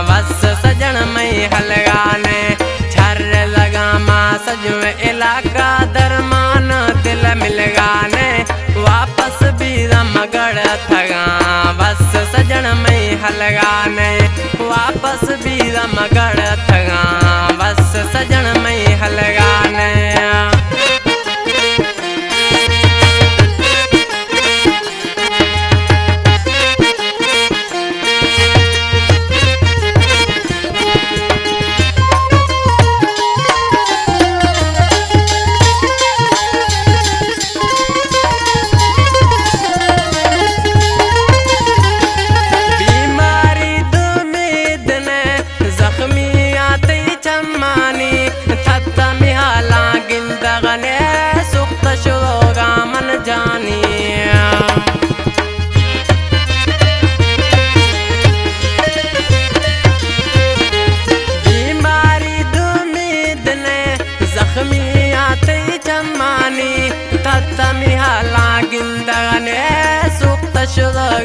बस सजन मई हलगाने छर लगा माँ सजो इलाका दरमान दिल मिल गाने वापस भी रमगढ़ थगा बस सजन मई हलगाने वापस भी रमगढ़ थगा बस सजन मई हलगाने।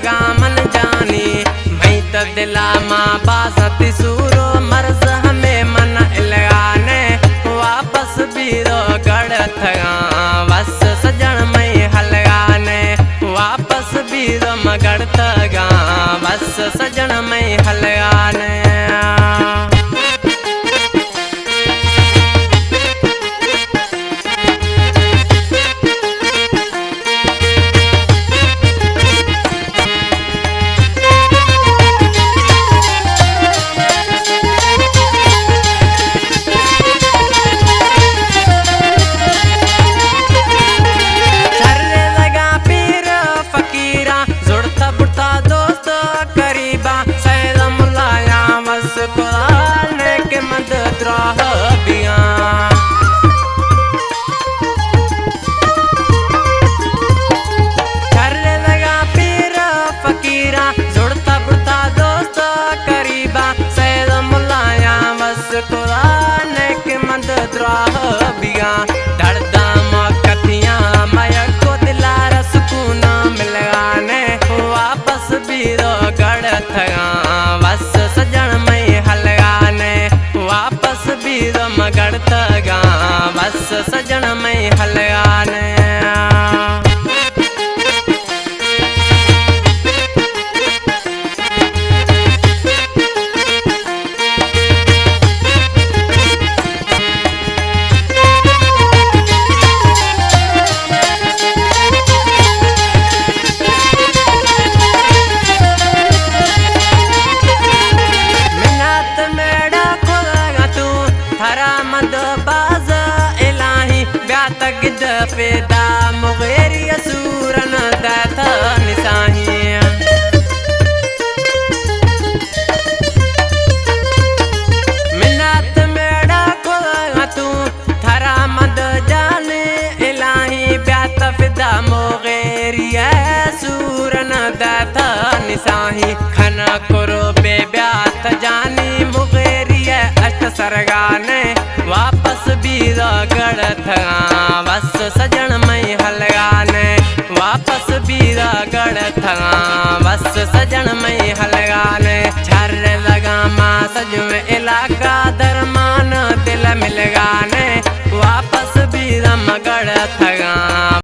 गामन जानी मैं तो दिला माँ बासती सूरो मर्ज हमें मन लगाने वापस बीरो गढ़ थगा बस सजन मई हलगाने वापस बीरो मगढ़ थगा बस सजन मई हलगाने। बस सजन मई हलगाने वापस भी रमगढ़ थगा बस सजन मई हलगाने। फेदा मुगेरी सूरन दाथ निसाही मिन्नत मेड़ा को तू थरा मद जाने इलाही ब्यात फिदा मुगेरी सूरन दाथ निसाही खना करो बे ब्यात जानी मुगेरी अष्ट सरगाने वापस भी गढ़ थगा बस सजन मई हलगाने वापस भी गढ़ थगा बस सजन मई हलगाने छर लगा माँ सजो इलाका दरमान दिल मिल गाने वापस भी रमगढ़ थगा।